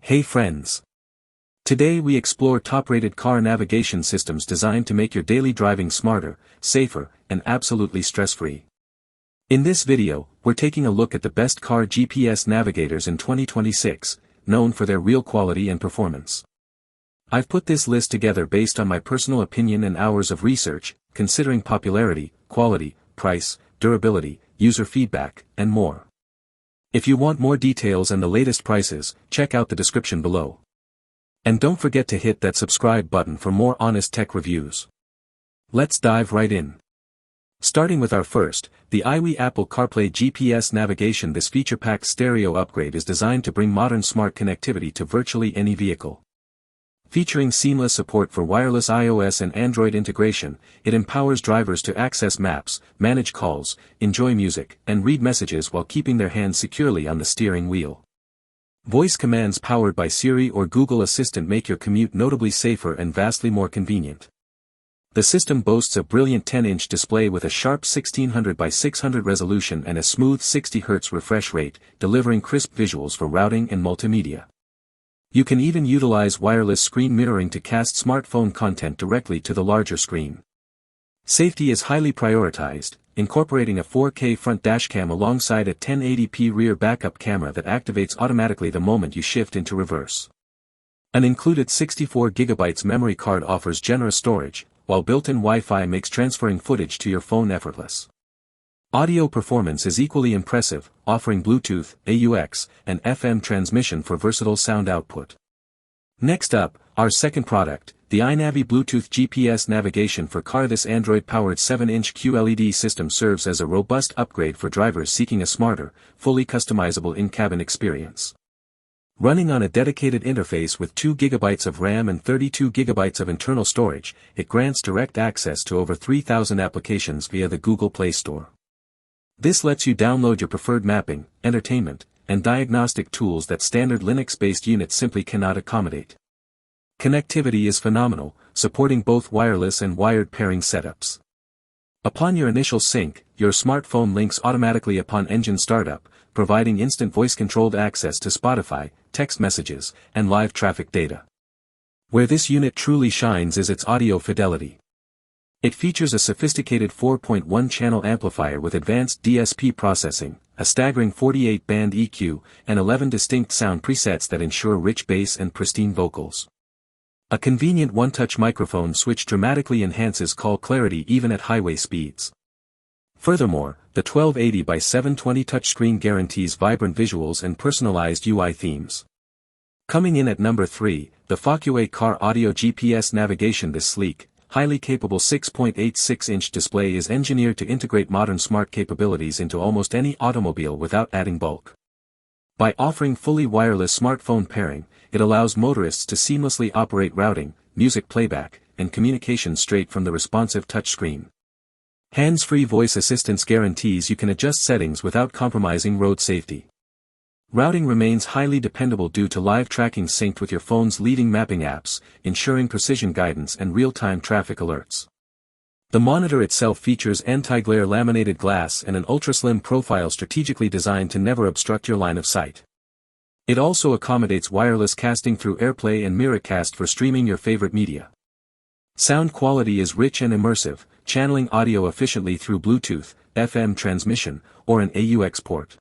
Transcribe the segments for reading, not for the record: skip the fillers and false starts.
Hey friends! Today we explore top-rated car navigation systems designed to make your daily driving smarter, safer, and absolutely stress-free. In this video, we're taking a look at the best car GPS navigators in 2026, known for their real quality and performance. I've put this list together based on my personal opinion and hours of research, considering popularity, quality, price, durability, user feedback, and more. If you want more details and the latest prices, check out the description below. And don't forget to hit that subscribe button for more honest tech reviews. Let's dive right in. Starting with our first, the Apple CarPlay GPS Navigation. This feature-packed stereo upgrade is designed to bring modern smart connectivity to virtually any vehicle. Featuring seamless support for wireless iOS and Android integration, it empowers drivers to access maps, manage calls, enjoy music, and read messages while keeping their hands securely on the steering wheel. Voice commands powered by Siri or Google Assistant make your commute notably safer and vastly more convenient. The system boasts a brilliant 10-inch display with a sharp 1600 by 600 resolution and a smooth 60 Hz refresh rate, delivering crisp visuals for routing and multimedia. You can even utilize wireless screen mirroring to cast smartphone content directly to the larger screen. Safety is highly prioritized, incorporating a 4K front dashcam alongside a 1080p rear backup camera that activates automatically the moment you shift into reverse. An included 64GB memory card offers generous storage, while built-in Wi-Fi makes transferring footage to your phone effortless. Audio performance is equally impressive, offering Bluetooth, AUX, and FM transmission for versatile sound output. Next up, our second product, the iNavi Bluetooth GPS Navigation for Car. This Android-powered 7-inch QLED system serves as a robust upgrade for drivers seeking a smarter, fully customizable in-cabin experience. Running on a dedicated interface with 2GB of RAM and 32GB of internal storage, it grants direct access to over 3,000 applications via the Google Play Store. This lets you download your preferred mapping, entertainment, and diagnostic tools that standard Linux-based units simply cannot accommodate. Connectivity is phenomenal, supporting both wireless and wired pairing setups. Upon your initial sync, your smartphone links automatically upon engine startup, providing instant voice-controlled access to Spotify, text messages, and live traffic data. Where this unit truly shines is its audio fidelity. It features a sophisticated 4.1-channel amplifier with advanced DSP processing, a staggering 48-band EQ, and 11 distinct sound presets that ensure rich bass and pristine vocals. A convenient one-touch microphone switch dramatically enhances call clarity even at highway speeds. Furthermore, the 1280 by 720 touchscreen guarantees vibrant visuals and personalized UI themes. Coming in at number 3, the Focue Car Audio GPS Navigation. This sleek, highly capable 6.86-inch display is engineered to integrate modern smart capabilities into almost any automobile without adding bulk. By offering fully wireless smartphone pairing, it allows motorists to seamlessly operate routing, music playback, and communication straight from the responsive touchscreen. Hands-free voice assistance guarantees you can adjust settings without compromising road safety. Routing remains highly dependable due to live tracking synced with your phone's leading mapping apps, ensuring precision guidance and real-time traffic alerts. The monitor itself features anti-glare laminated glass and an ultra-slim profile strategically designed to never obstruct your line of sight. It also accommodates wireless casting through AirPlay and Miracast for streaming your favorite media. Sound quality is rich and immersive, channeling audio efficiently through Bluetooth, FM transmission, or an AUX port.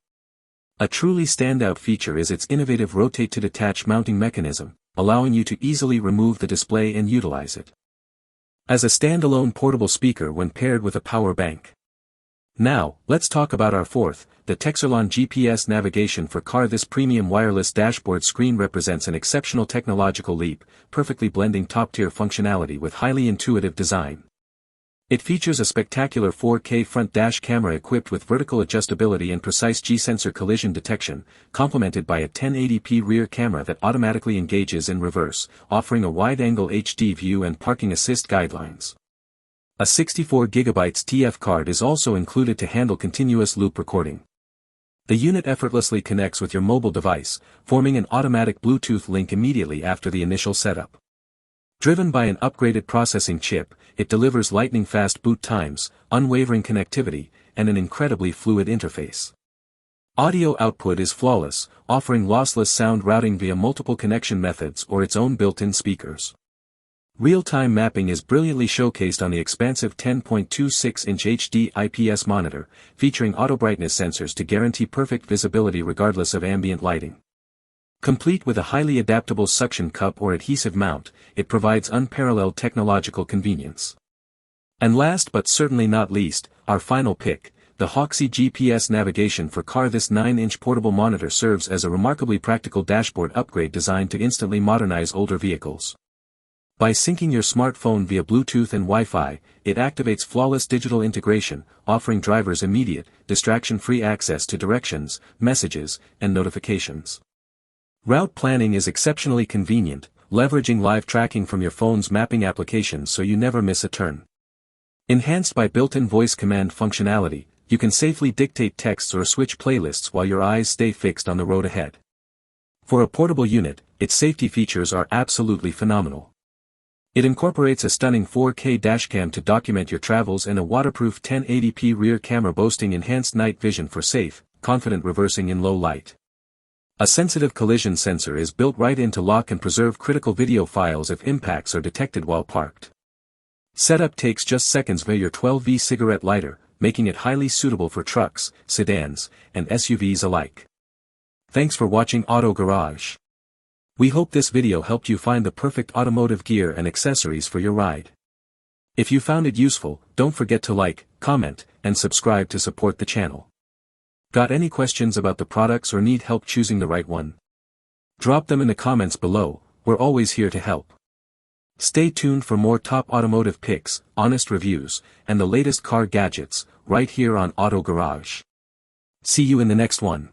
A truly standout feature is its innovative rotate-to-detach mounting mechanism, allowing you to easily remove the display and utilize it as a standalone portable speaker when paired with a power bank. Now, let's talk about our fourth, the Texarlon GPS Navigation for Car. This premium wireless dashboard screen represents an exceptional technological leap, perfectly blending top-tier functionality with highly intuitive design. It features a spectacular 4K front dash camera equipped with vertical adjustability and precise G-sensor collision detection, complemented by a 1080p rear camera that automatically engages in reverse, offering a wide-angle HD view and parking assist guidelines. A 64GB TF card is also included to handle continuous loop recording. The unit effortlessly connects with your mobile device, forming an automatic Bluetooth link immediately after the initial setup. Driven by an upgraded processing chip, it delivers lightning-fast boot times, unwavering connectivity, and an incredibly fluid interface. Audio output is flawless, offering lossless sound routing via multiple connection methods or its own built-in speakers. Real-time mapping is brilliantly showcased on the expansive 10.26-inch HD IPS monitor, featuring auto-brightness sensors to guarantee perfect visibility regardless of ambient lighting. Complete with a highly adaptable suction cup or adhesive mount, it provides unparalleled technological convenience. And last but certainly not least, our final pick, the Car GPS Navigation for Car. This 9-inch portable monitor serves as a remarkably practical dashboard upgrade designed to instantly modernize older vehicles. By syncing your smartphone via Bluetooth and Wi-Fi, it activates flawless digital integration, offering drivers immediate, distraction-free access to directions, messages, and notifications. Route planning is exceptionally convenient, leveraging live tracking from your phone's mapping applications so you never miss a turn. Enhanced by built-in voice command functionality, you can safely dictate texts or switch playlists while your eyes stay fixed on the road ahead. For a portable unit, its safety features are absolutely phenomenal. It incorporates a stunning 4K dashcam to document your travels and a waterproof 1080p rear camera boasting enhanced night vision for safe, confident reversing in low light. A sensitive collision sensor is built right in to lock and preserve critical video files if impacts are detected while parked. Setup takes just seconds via your 12V cigarette lighter, making it highly suitable for trucks, sedans, and SUVs alike. Thanks for watching Auto Garage. We hope this video helped you find the perfect automotive gear and accessories for your ride. If you found it useful, don't forget to like, comment, and subscribe to support the channel. Got any questions about the products or need help choosing the right one? Drop them in the comments below, we're always here to help. Stay tuned for more top automotive picks, honest reviews, and the latest car gadgets, right here on Auto Garage. See you in the next one.